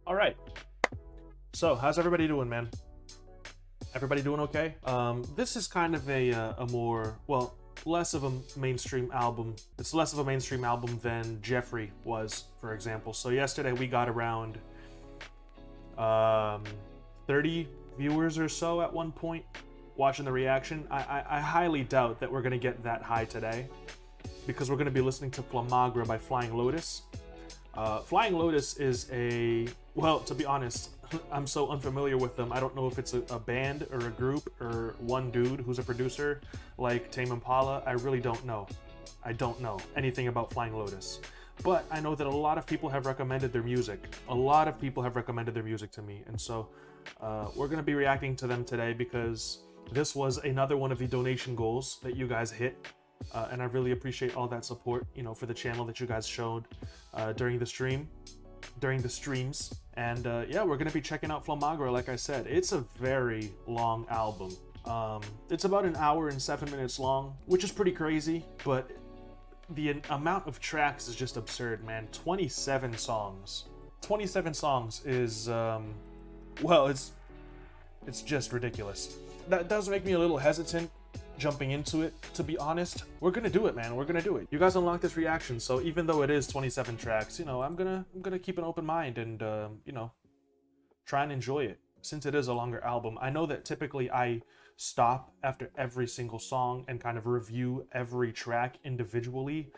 All right. So, how's everybody doing, man? Everybody doing okay? This is kind of a more, well, less of a mainstream album. It's less of a mainstream album than Jeffrey was, for example. So yesterday we got around 30 viewers or so at one point watching the reaction. I highly doubt that we're going to get that high today because we're going to be listening to Flamagra by Flying Lotus. Flying Lotus is a, well, to be honest, I'm so unfamiliar with them. I don't know if it's a band or a group or one dude who's a producer like Tame Impala. I really don't know. I don't know anything about Flying Lotus. But I know that a lot of people have recommended their music. A lot of people have recommended their music to me. And so we're going to be reacting to them today because this was another one of the donation goals that you guys hit. And I really appreciate all that support, you know, for the channel that you guys showed during the streams. And yeah, we're gonna be checking out Flamagra. Like I said, it's a very long album. It's about an hour and 7 minutes long, which is pretty crazy, but the amount of tracks is just absurd, man. 27 songs. 27 songs is well, it's just ridiculous. That does make me a little hesitant jumping into it, to be honest. We're gonna do it, man. We're gonna do it. You guys unlocked this reaction, so even though it is 27 tracks, you know, I'm gonna keep an open mind and you know, try and enjoy it since it is a longer album. I know that typically I stop after every single song and kind of review every track individually.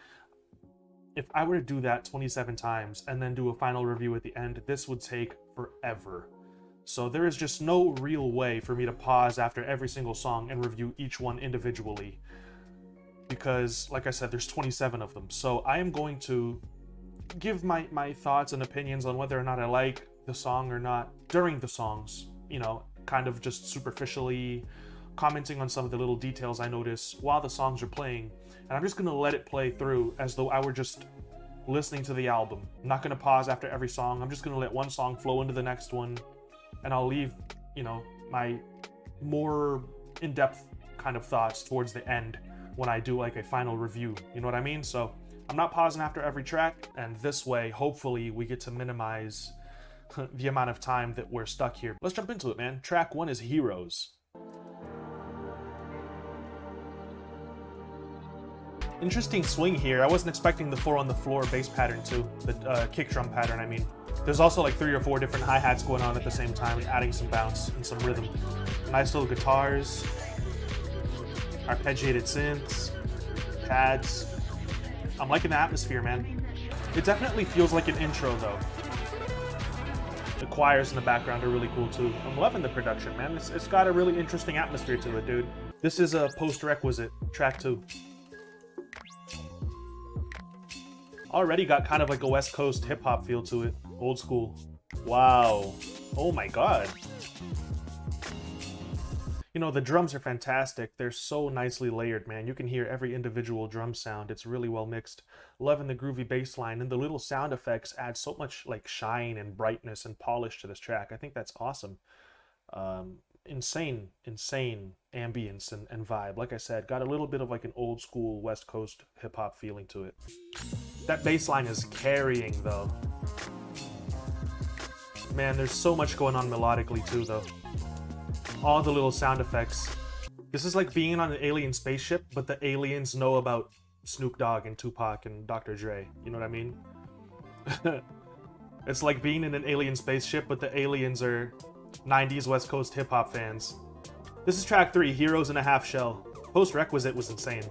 If I were to do that 27 times and then do a final review at the end, this would take forever. So there is just no real way for me to pause after every single song and review each one individually. Because, like I said, there's 27 of them. So I am going to give my thoughts and opinions on whether or not I like the song or not during the songs. You know, kind of just superficially commenting on some of the little details I notice while the songs are playing. And I'm just going to let it play through as though I were just listening to the album. I'm not going to pause after every song. I'm just going to let one song flow into the next one. And I'll leave, you know, my more in-depth kind of thoughts towards the end when I do like a final review. You know what I mean? So I'm not pausing after every track, and this way, hopefully, we get to minimize the amount of time that we're stuck here. Let's jump into it, man. Track 1 is Heroes. Interesting swing here. I wasn't expecting the 4 on the floor bass pattern too. The kick drum pattern, I mean. There's also like 3 or 4 different hi-hats going on at the same time, adding some bounce and some rhythm. Nice little guitars, arpeggiated synths, pads. I'm liking the atmosphere, man. It definitely feels like an intro though. The choirs in the background are really cool too. I'm loving the production, man. It's got a really interesting atmosphere to it, dude. This is a post-Requisite, track 2. Already got kind of like a West Coast hip-hop feel to it. Old school. Wow. Oh my god. You know, the drums are fantastic. They're so nicely layered, man. You can hear every individual drum sound. It's really well mixed. Loving the groovy bass line, and the little sound effects add so much like shine and brightness and polish to this track. I think that's awesome. Insane ambience and vibe. Like I said, got a little bit of like an old school West Coast hip-hop feeling to it. That bass line is carrying though. Man, there's so much going on melodically too though. All the little sound effects. This is like being on an alien spaceship, but the aliens know about Snoop Dogg and Tupac and Dr. Dre. You know what I mean? It's like being in an alien spaceship, but the aliens are 90s West Coast hip-hop fans. This is track 3, Heroes in a Half Shell. Post-Requisite was insane.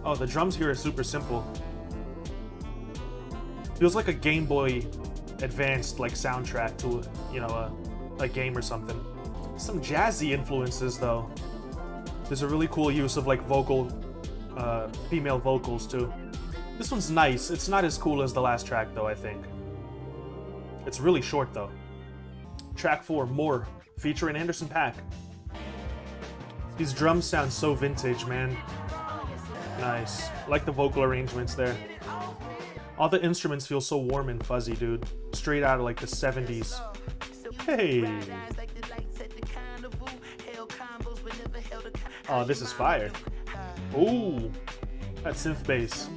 Oh, the drums here are super simple. Feels like a Game Boy Advanced like soundtrack to, you know, a game or something. Some jazzy influences though. There's a really cool use of like female vocals too. This one's nice. It's not as cool as the last track though, I think. It's really short though. Track 4, More, featuring Anderson .Paak. These drums sound so vintage, man. Nice. I like the vocal arrangements there. All the instruments feel so warm and fuzzy, dude. Straight out of like the 70s. Hey! Oh, this is fire. Ooh! That synth bass.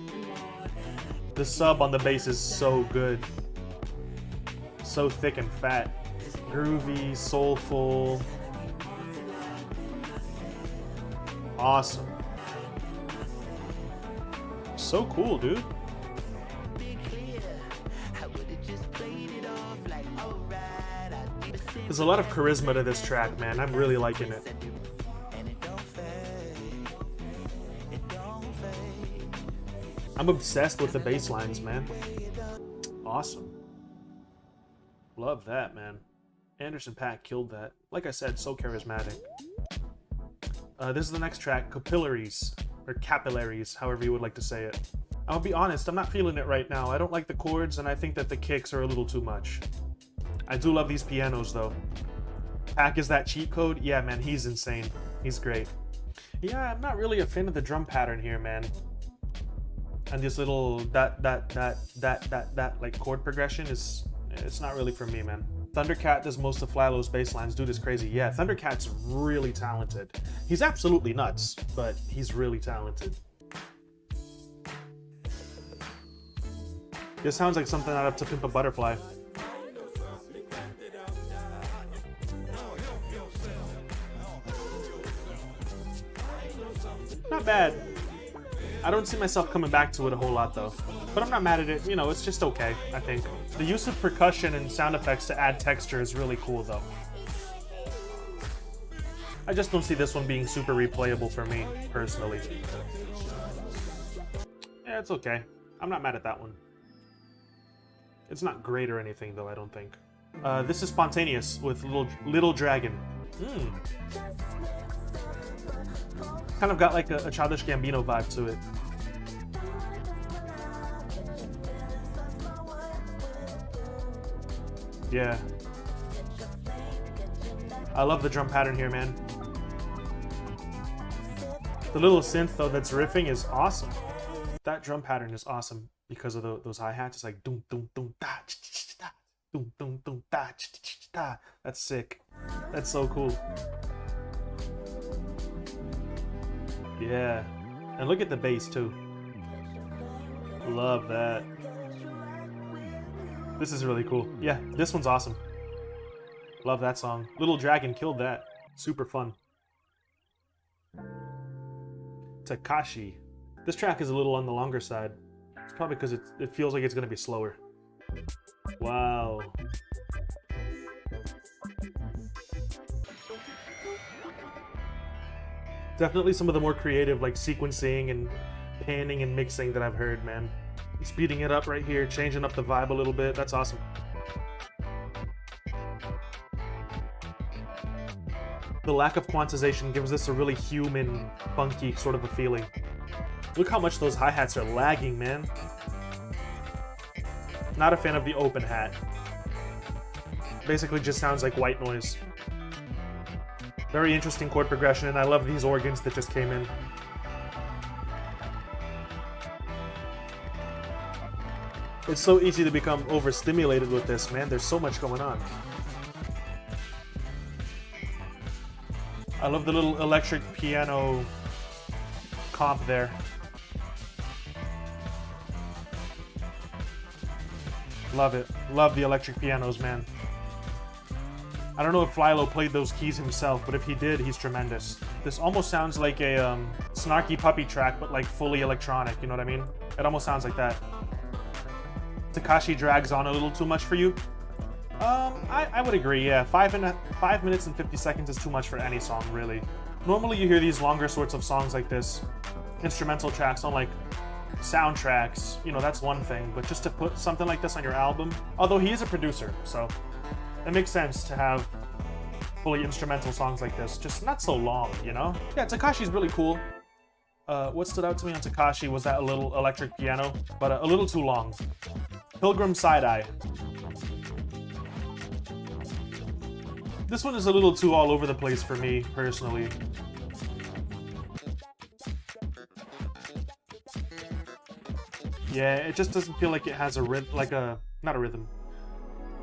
The sub on the bass is so good. so thick and fat. Groovy, soulful. Awesome. So cool, dude. There's a lot of charisma to this track, man. I'm really liking it. I'm obsessed with the bass lines, man. Awesome. Love that, man. Anderson .Paak killed that. Like I said, so charismatic. This is the next track, Capillaries, or Capillaries, however you would like to say it. I'll be honest, I'm not feeling it right now. I don't like the chords, and I think that the kicks are a little too much. I do love these pianos, though. Paak is that cheat code? Yeah, man, he's insane. He's great. Yeah, I'm not really a fan of the drum pattern here, man. And this little that like chord progression it's not really for me, man. Thundercat does most of Flalo's bass lines. Dude is crazy. Yeah, Thundercat's really talented. He's absolutely nuts, but he's really talented. This sounds like something out of To Pimp a Butterfly. Not bad. I don't see myself coming back to it a whole lot though. But I'm not mad at it, you know, it's just okay, I think. The use of percussion and sound effects to add texture is really cool though. I just don't see this one being super replayable for me, personally. Yeah, it's okay. I'm not mad at that one. It's not great or anything though, I don't think. This is Spontaneous with Little Dragon. Kind of got like a Childish Gambino vibe to it. Yeah. I love the drum pattern here, man. The little synth though that's riffing is awesome. That drum pattern is awesome because of those hi-hats. It's like doom doom doom da da doom doom doom da da. That's sick. That's so cool. Yeah, and look at the bass too. Love that. This is really cool. Yeah, this one's awesome. Love that song. Little Dragon killed that. Super fun. Takashi. This track is a little on the longer side. It's probably because it feels like it's going to be slower. Wow. Definitely some of the more creative, like sequencing and panning and mixing that I've heard, man. Speeding it up right here, changing up the vibe a little bit. That's awesome. The lack of quantization gives this a really human, funky sort of a feeling. Look how much those hi-hats are lagging, man. Not a fan of the open hat. Basically just sounds like white noise. Very interesting chord progression, and I love these organs that just came in. It's so easy to become overstimulated with this, man. There's so much going on. I love the little electric piano comp there. Love it. Love the electric pianos, man. I don't know if Flalo played those keys himself, but if he did, he's tremendous. This almost sounds like a Snarky Puppy track, but like fully electronic, you know what I mean? It almost sounds like that. Takashi drags on a little too much for you? I would agree, yeah. 5 minutes and 50 seconds is too much for any song, really. Normally you hear these longer sorts of songs like this, instrumental tracks on like soundtracks, you know, that's one thing, but just to put something like this on your album, although he is a producer, so it makes sense to have fully instrumental songs like this, just not so long, you know? Yeah, Takashi's really cool. What stood out to me on Takashi was that little electric piano, but a little too long. Pilgrim Side. This one is a little too all over the place for me, personally. Yeah, it just doesn't feel like it has a not a rhythm.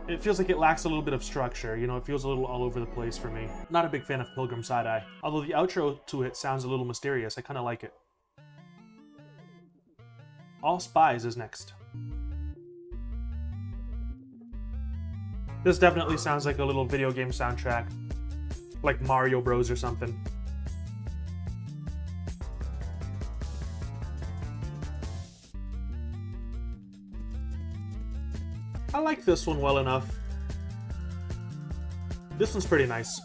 It feels like it lacks a little bit of structure, you know, it feels a little all over the place for me. Not a big fan of Pilgrim Side. Although the outro to it sounds a little mysterious, I kind of like it. All Spies is next. This definitely sounds like a little video game soundtrack, like Mario Bros or something. I like this one well enough. This one's pretty nice.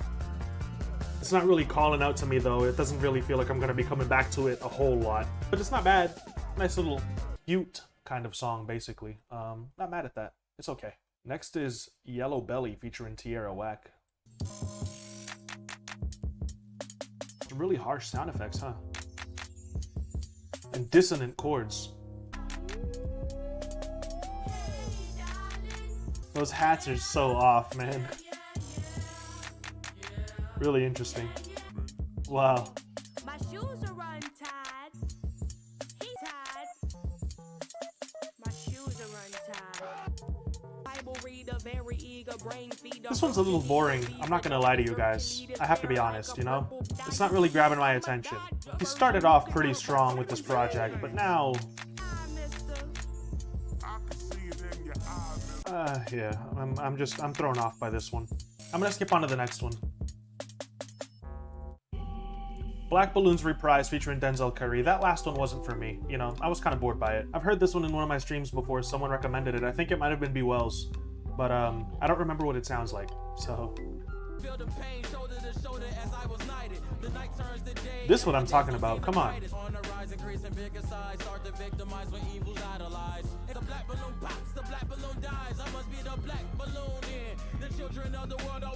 It's not really calling out to me though. It doesn't really feel like I'm gonna be coming back to it a whole lot. But it's not bad. Nice little cute kind of song, basically. Not mad at that. It's okay. Next is Yellow Belly featuring Tierra Whack. Really harsh sound effects, huh? And dissonant chords. Those hats are so off, man. Really interesting. Wow. My shoes are untied. He tied. My shoes are untied. Bible reader, very eager, brain feeder. This one's a little boring. I'm not gonna lie to you guys. I have to be honest, you know? It's not really grabbing my attention. He started off pretty strong with this project, but now... yeah, I'm thrown off by this one. I'm gonna skip on to the next one. Black Balloon's Reprise featuring Denzel Curry. That last one wasn't for me, you know, I was kind of bored by it. I've heard this one in one of my streams before, someone recommended it. I think it might have been B. Wells, but I don't remember what it sounds like, so... This is what I'm talking about, come on.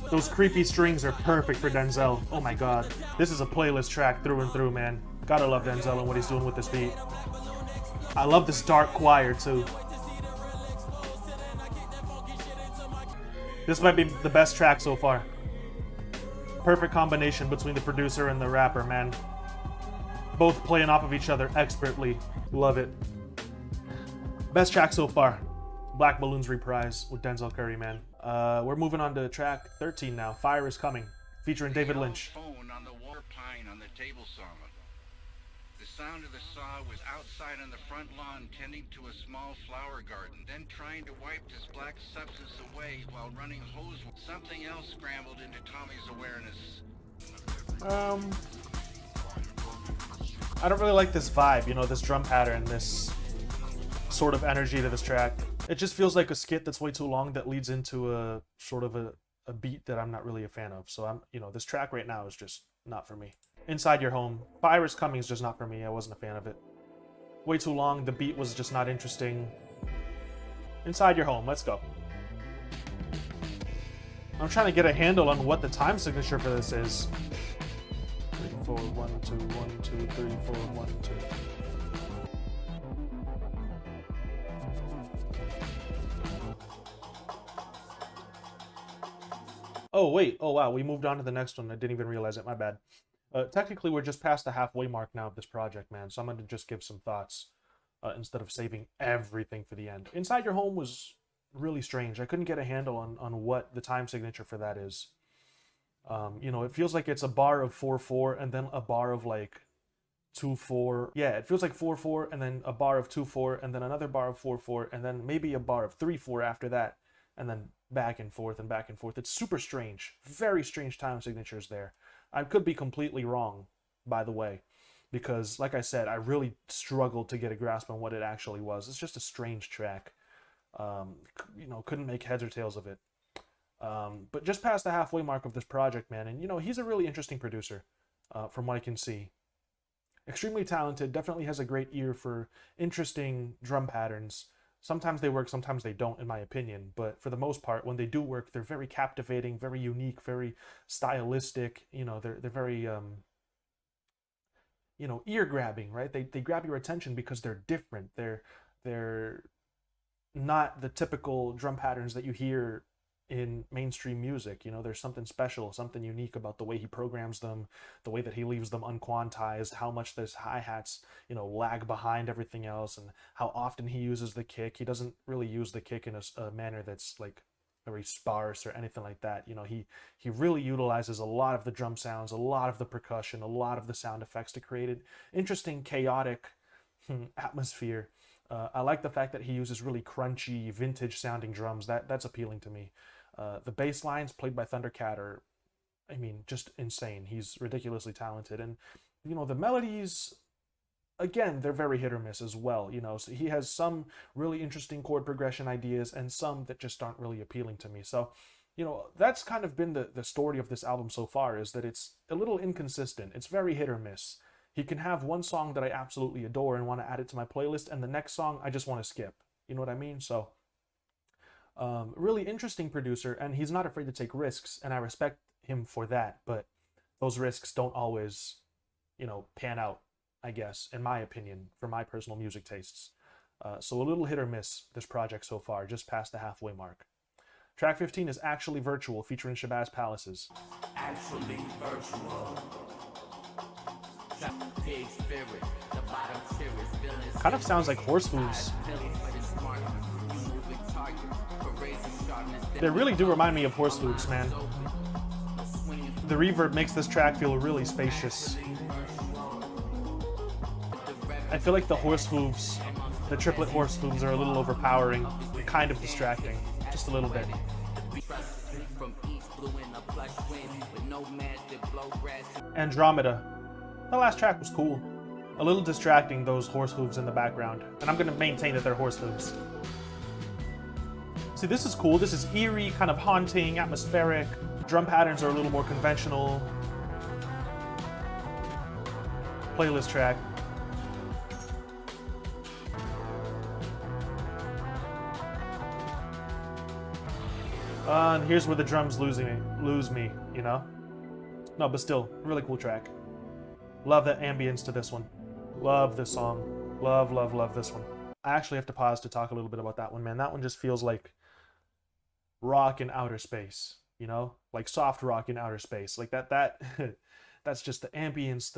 Those creepy strings are perfect for Denzel. Oh my god. This is a playlist track through and through, man. Gotta love Denzel and what he's doing with this beat. I love this dark choir too. This might be the best track so far. Perfect combination between the producer and the rapper, man. Both playing off of each other expertly. Love it. Best track so far. Black Balloon's Reprise with Denzel Curry, man. We're moving on to track 13 now. Fire is Coming, featuring David Lynch. Phone on the water pine on the table saw. The sound of the saw was outside on the front lawn tending to a small flower garden, then trying to wipe this black substance away while running hose. Something else scrambled into Tommy's awareness. I don't really like this vibe, you know, this drum pattern, this sort of energy to this track. It just feels like a skit that's way too long that leads into a sort of a beat that I'm not really a fan of. So this track right now is just not for me. Inside Your Home. Fire is Coming is just not for me. I wasn't a fan of it. Way too long. The beat was just not interesting. Inside Your Home. Let's go. I'm trying to get a handle on what the time signature for this is. 3, 4, 1, 2, 1, 2, 3, 4, 1, 2. Oh, wait. Oh, wow. We moved on to the next one. I didn't even realize it. My bad. Technically, we're just past the halfway mark now of this project, man. So I'm going to just give some thoughts instead of saving everything for the end. Inside Your Home was really strange. I couldn't get a handle on what the time signature for that is. It feels like it's a bar of 4/4 and then a bar of like 2/4. Yeah, it feels like 4/4 and then a bar of 2/4 and then another bar of 4/4 and then maybe a bar of 3/4 after that, and then back and forth and back and forth. It's super strange. Very strange time signatures there. I could be completely wrong, by the way, because like I said, I really struggled to get a grasp on what it actually was. It's just a strange track. Couldn't make heads or tails of it. But just past the halfway mark of this project, man, and he's a really interesting producer, from what I can see. Extremely talented, definitely has a great ear for interesting drum patterns. Sometimes they work, sometimes they don't, in my opinion. But for the most part, when they do work, they're very captivating, very unique, very stylistic. They're very, ear-grabbing, right? They grab your attention because they're different. They're not the typical drum patterns that you hear in mainstream music. There's something special, something unique about the way he programs them, the way that he leaves them unquantized, how much those hi-hats, lag behind everything else, and how often he uses the kick. He doesn't really use the kick in a manner that's like very sparse or anything like that. He really utilizes a lot of the drum sounds, a lot of the percussion, a lot of the sound effects to create an interesting, chaotic atmosphere. I like the fact that he uses really crunchy, vintage sounding drums. That's appealing to me. The bass lines played by Thundercat are, I mean, just insane. He's ridiculously talented. And, you know, the melodies, again, they're very hit or miss as well. You know, so he has some really interesting chord progression ideas and some that just aren't really appealing to me. So, you know, that's kind of been the story of this album so far, is that it's a little inconsistent. It's very hit or miss. He can have one song that I absolutely adore and want to add it to my playlist, and the next song I just want to skip. You know what I mean? So, really interesting producer, and he's not afraid to take risks, and I respect him for that, but those risks don't always, you know, pan out, I guess, in my opinion, for my personal music tastes. So a little hit or miss, this project so far, just past the halfway mark. Track 15 is Actually Virtual, featuring Shabazz Palaces. Actually virtual. Pig spirit, the bottom cheers, feelings. Kind of sounds like horse hooves. They really do remind me of horse hooves, man. The reverb makes this track feel really spacious. I feel like the horse hooves, the triplet horse hooves, are a little overpowering, kind of distracting, just a little bit. Andromeda. The last track was cool. A little distracting, those horse hooves in the background, and I'm gonna maintain that they're horse hooves. See, this is cool. This is eerie, kind of haunting, atmospheric. Drum patterns are a little more conventional. Playlist track. And here's where the drums lose me, you know? No, but still, really cool track. Love the ambience to this one. Love this song. Love, love, love this one. I actually have to pause to talk a little bit about that one, man. That one just feels like rock in outer space, you know? Like soft rock in outer space. Like that that's just the ambience,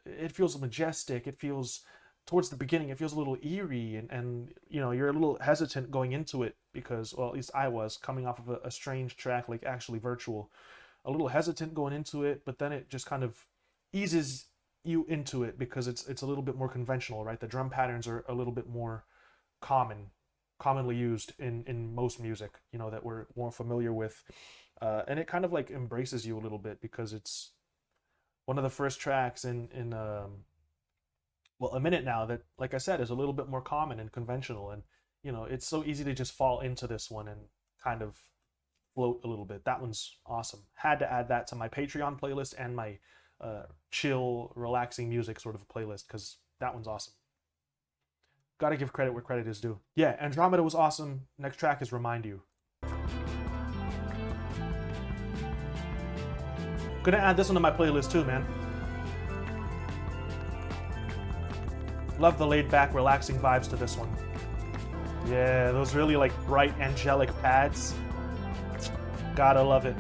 it feels majestic. It feels, towards the beginning, it feels a little eerie, and you know, you're a little hesitant going into it because, well, at least I was, coming off of a strange track like Actually Virtual. A little hesitant going into it, but then it just kind of eases you into it because it's a little bit more conventional, right? The drum patterns are a little bit more commonly used in most music, you know, that we're more familiar with. And it kind of like embraces you a little bit because it's one of the first tracks in well, a minute now that, like I said, is a little bit more common and conventional. And, you know, it's so easy to just fall into this one and kind of float a little bit. That one's awesome. Had to add that to my Patreon playlist and my chill, relaxing music sort of playlist because that one's awesome. Gotta give credit where credit is due. Yeah, Andromeda was awesome. Next track is Remind You. Gonna add this one to my playlist too, man. Love the laid back, relaxing vibes to this one. Yeah, those really like bright, angelic pads. Gotta love it.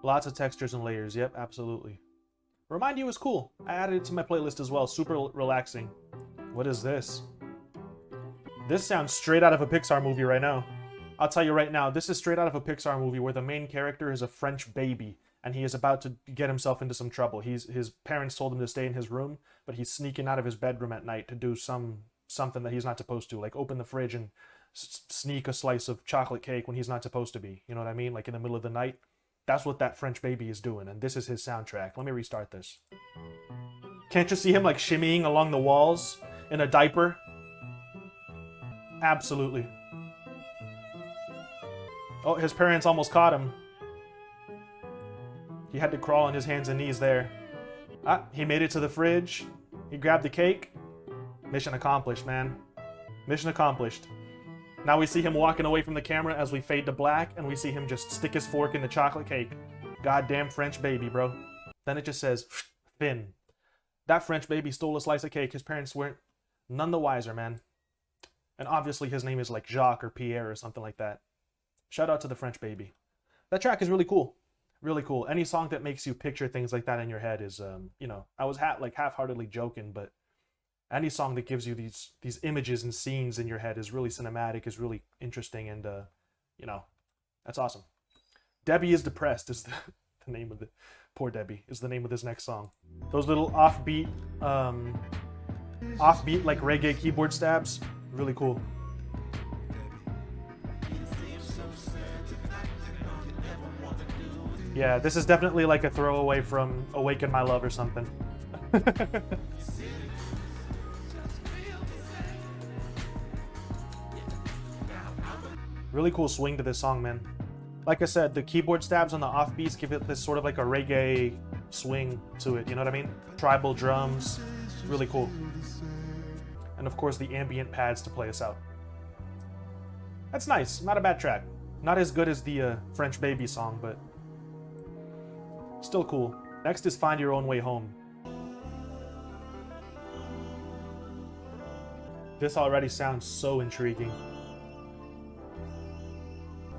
Lots of textures and layers. Yep, absolutely. Remind You is cool. I added it to my playlist as well. Super relaxing. What is this? This sounds straight out of a Pixar movie right now. I'll tell you right now, this is straight out of a Pixar movie where the main character is a French baby and he is about to get himself into some trouble. His parents told him to stay in his room, but he's sneaking out of his bedroom at night to do something that he's not supposed to, like open the fridge and sneak a slice of chocolate cake when he's not supposed to be. You know what I mean? Like in the middle of the night. That's what that French baby is doing, and this is his soundtrack. Let me restart this. Can't you see him like shimmying along the walls in a diaper? Absolutely. Oh, his parents almost caught him. He had to crawl on his hands and knees there. Ah, he made it to the fridge. He grabbed the cake. Mission accomplished, man. Mission accomplished. Now we see him walking away from the camera as we fade to black, and we see him just stick his fork in the chocolate cake. Goddamn French baby, bro. Then it just says, Finn. That French baby stole a slice of cake. His parents weren't none the wiser, man. And obviously his name is like Jacques or Pierre or something like that. Shout out to the French baby. That track is really cool. Really cool. Any song that makes you picture things like that in your head is, you know, I was half-heartedly joking, but any song that gives you these images and scenes in your head is really cinematic, is really interesting, and, you know, that's awesome. Debbie is Depressed is the name of the... Poor Debbie is the name of this next song. Those little offbeat like reggae keyboard stabs, really cool. Yeah, this is definitely like a throwaway from Awaken My Love or something. Really cool swing to this song, man. Like I said, the keyboard stabs on the offbeats give it this sort of like a reggae swing to it, you know what I mean? Tribal drums, really cool. And of course the ambient pads to play us out. That's nice, not a bad track. Not as good as the French Baby song, but still cool. Next is Find Your Own Way Home. This already sounds so intriguing.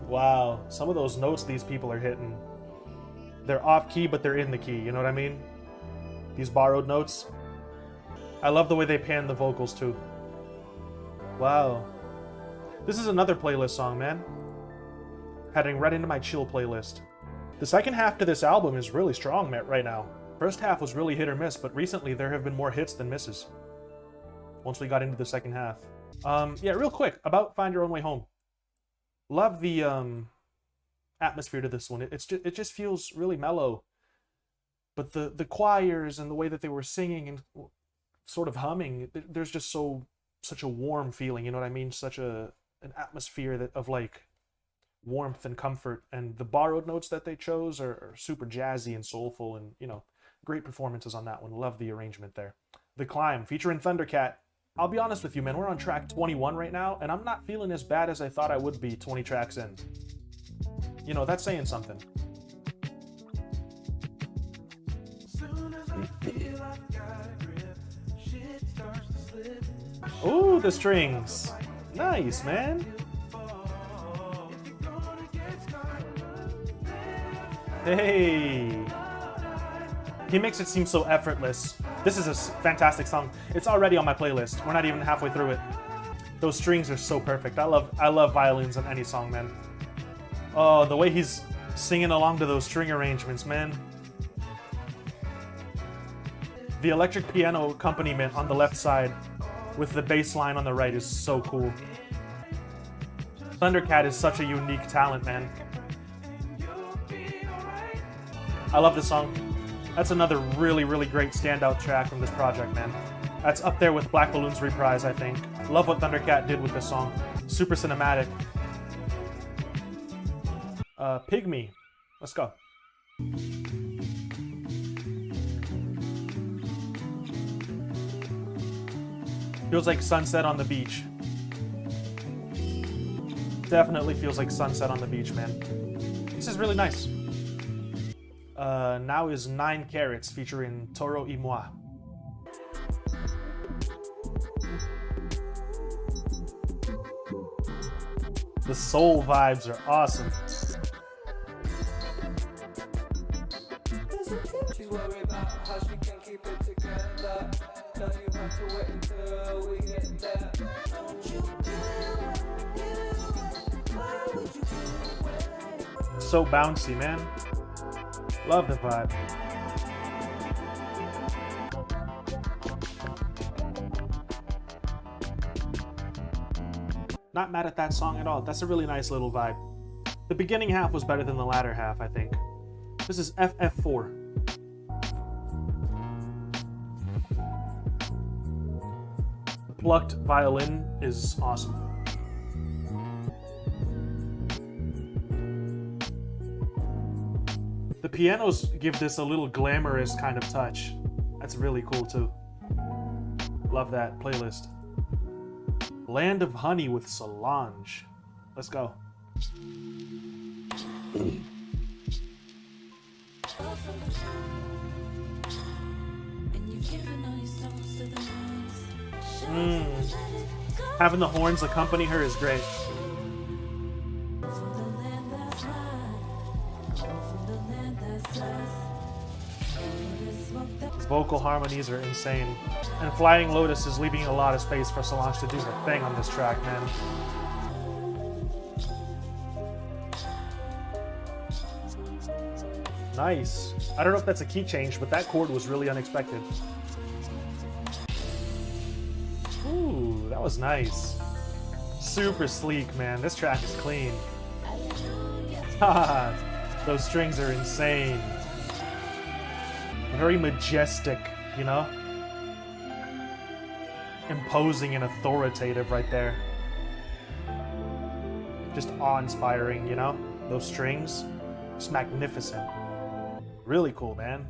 Wow, some of those notes these people are hitting. They're off key, but they're in the key, you know what I mean? These borrowed notes. I love the way they pan the vocals too. Wow. This is another playlist song, man. Heading right into my chill playlist. The second half to this album is really strong right now. First half was really hit or miss, but recently there have been more hits than misses. Once we got into the second half. Yeah, real quick, about Find Your Own Way Home. Love the atmosphere to this one. It just feels really mellow. But the choirs and the way that they were singing and sort of humming, there's just such a warm feeling, you know what I mean? Such an atmosphere of like warmth and comfort. And the borrowed notes that they chose are super jazzy and soulful, and you know, great performances on that one. Love the arrangement there. The Climb featuring Thundercat. I'll be honest with you, man, we're on track 21 right now, and I'm not feeling as bad as I thought I would be 20 tracks in. You know, that's saying something. Ooh, the strings. Nice, man. Hey. He makes it seem so effortless. This is a fantastic song. It's already on my playlist. We're not even halfway through it. Those strings are so perfect. I love violins on any song, man. Oh, the way he's singing along to those string arrangements, man. The electric piano accompaniment on the left side with the bass line on the right is so cool. Thundercat is such a unique talent, man. I love this song. That's another really, really great standout track from this project, man. That's up there with Black Balloon's Reprise, I think. Love what Thundercat did with this song. Super cinematic. Pygmy. Let's go. Feels like sunset on the beach. Definitely feels like sunset on the beach, man. This is really nice. Now is 9 Carats featuring Toro y Moi. The soul vibes are awesome. She's worried about how she can keep it together. Now you have to wait until we get there. Don't you why would you do it? So bouncy, man. Love the vibe. Not mad at that song at all. That's a really nice little vibe. The beginning half was better than the latter half, I think. This is FF4. The plucked violin is awesome. The pianos give this a little glamorous kind of touch. That's really cool too. Love that playlist. Land of Honey with Solange. Let's go. Having the horns accompany her is great. Vocal harmonies are insane. And Flying Lotus is leaving a lot of space for Solange to do her thing on this track, man. Nice. I don't know if that's a key change, but that chord was really unexpected. Ooh, that was nice. Super sleek, man. This track is clean. Haha. Those strings are insane. Very majestic, you know? Imposing and authoritative right there. Just awe-inspiring, you know? Those strings. Just magnificent. Really cool, man.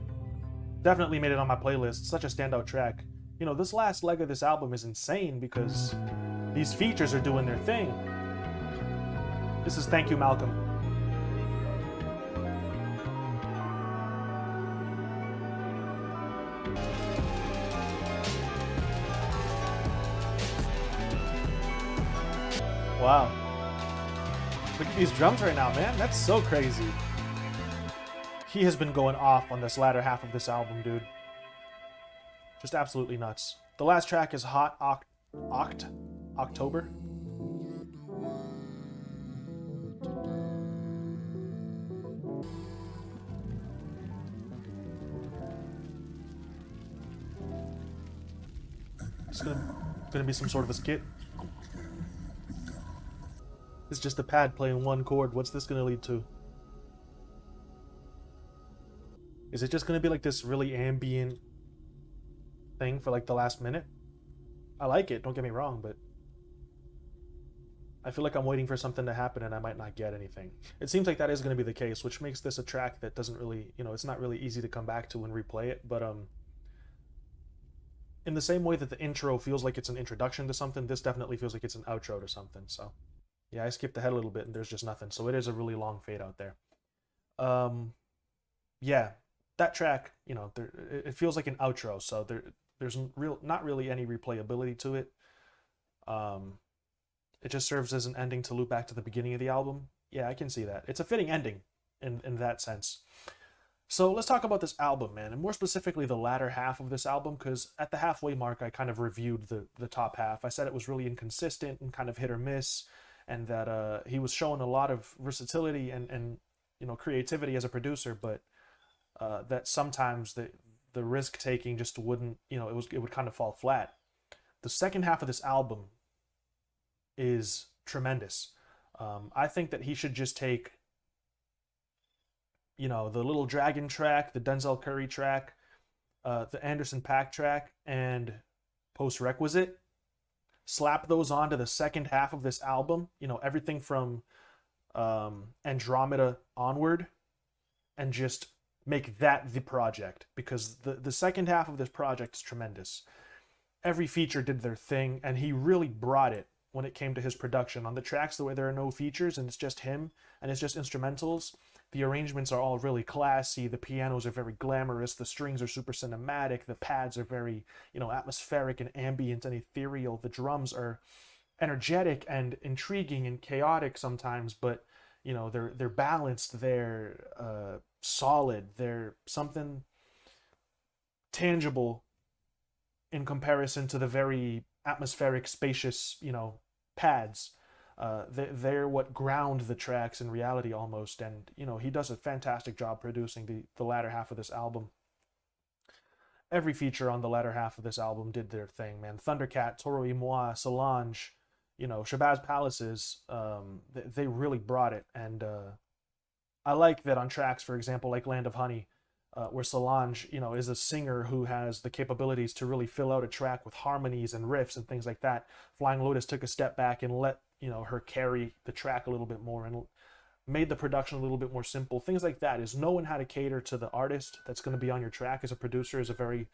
Definitely made it on my playlist. Such a standout track. You know, this last leg of this album is insane because these features are doing their thing. This is Thank You, Malcolm. Wow. Look at these drums right now, man. That's so crazy. He has been going off on this latter half of this album, dude. Just absolutely nuts. The last track is Hot October. It's gonna be some sort of a skit. It's just a pad playing one chord. What's this gonna lead to? Is it just gonna be like this really ambient thing for like the last minute? I like it, don't get me wrong, but I feel like I'm waiting for something to happen and I might not get anything. It seems like that is going to be the case, which makes this a track that doesn't really, you know, it's not really easy to come back to and replay it, but in the same way that the intro feels like it's an introduction to something, this definitely feels like it's an outro to something. So yeah, I skipped ahead a little bit and there's just nothing, so it is a really long fade out there. Yeah, that track, you know, it feels like an outro, so there's not really any replayability to it. It just serves as an ending to loop back to the beginning of the album. Yeah, I can see that. It's a fitting ending in that sense. So let's talk about this album, man, and more specifically the latter half of this album, because at the halfway mark, I kind of reviewed the top half. I said it was really inconsistent and kind of hit or miss, and that he was showing a lot of versatility and you know, creativity as a producer, but that sometimes the risk taking just wouldn't, you know, it would kind of fall flat. The second half of this album is tremendous. I think that he should just take, you know, the Little Dragon track, the Denzel Curry track, the Anderson .Paak track, and Post Requisite, slap those onto the second half of this album, you know, everything from Andromeda onward, and just make that the project, because the second half of this project is tremendous. Every feature did their thing, and he really brought it when it came to his production. On the tracks where there are no features and it's just him and it's just instrumentals, the arrangements are all really classy, the pianos are very glamorous, the strings are super cinematic, the pads are very, you know, atmospheric and ambient and ethereal, the drums are energetic and intriguing and chaotic sometimes, but you know, they're balanced, they're solid, they're something tangible in comparison to the very atmospheric, spacious, you know, pads. They're what ground the tracks in reality almost, and you know, he does a fantastic job producing the latter half of this album. Every feature on the latter half of this album did their thing, man. Thundercat, Toro y Moi, Solange, you know, Shabazz Palaces, they really brought it. And I like that on tracks, for example, like Land of Honey, where Solange, you know, is a singer who has the capabilities to really fill out a track with harmonies and riffs and things like that. Flying Lotus took a step back and let, you know, her carry the track a little bit more and made the production a little bit more simple. Things like that is knowing how to cater to the artist that's going to be on your track as a producer is a very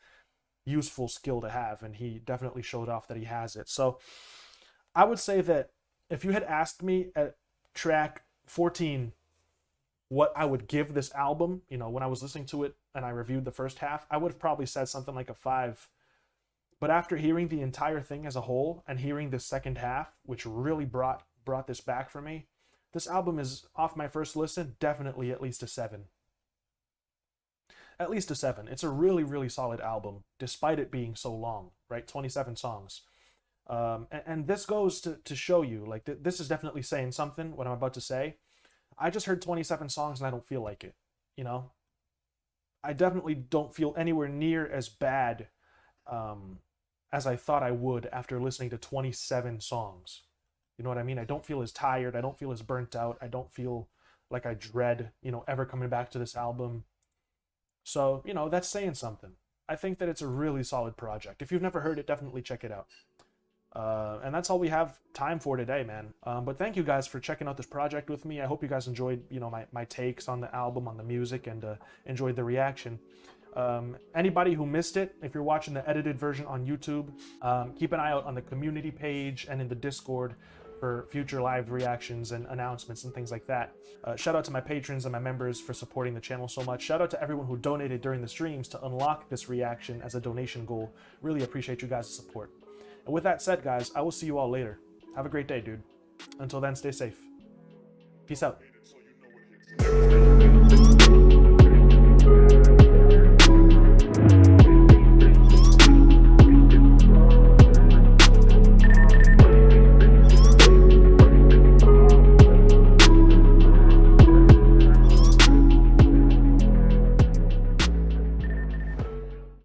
useful skill to have, and he definitely showed off that he has it. So I would say that if you had asked me at track 14 what I would give this album, you know, when I was listening to it and I reviewed the first half, I would have probably said something like a 5. But after hearing the entire thing as a whole and hearing the second half, which really brought this back for me, this album is, off my first listen, definitely at least a 7. At least a 7. It's a really, really solid album, despite it being so long, right? 27 songs. And this goes to show you, like, this is definitely saying something, what I'm about to say. I just heard 27 songs and I don't feel like it, you know? I definitely don't feel anywhere near as bad as I thought I would after listening to 27 songs. You know what I mean? I don't feel as tired. I don't feel as burnt out. I don't feel like I dread, you know, ever coming back to this album. So, you know, that's saying something. I think that it's a really solid project. If you've never heard it, definitely check it out. And that's all we have time for today, man. But thank you guys for checking out this project with me. I hope you guys enjoyed, you know, my takes on the album, on the music, and enjoyed the reaction. Anybody who missed it, if you're watching the edited version on YouTube, keep an eye out on the community page and in the Discord for future live reactions and announcements and things like that. Shout out to my patrons and my members for supporting the channel so much. Shout out to everyone who donated during the streams to unlock this reaction as a donation goal. Really appreciate you guys' support. And with that said, guys, I will see you all later. Have a great day, dude. Until then, stay safe. Peace out.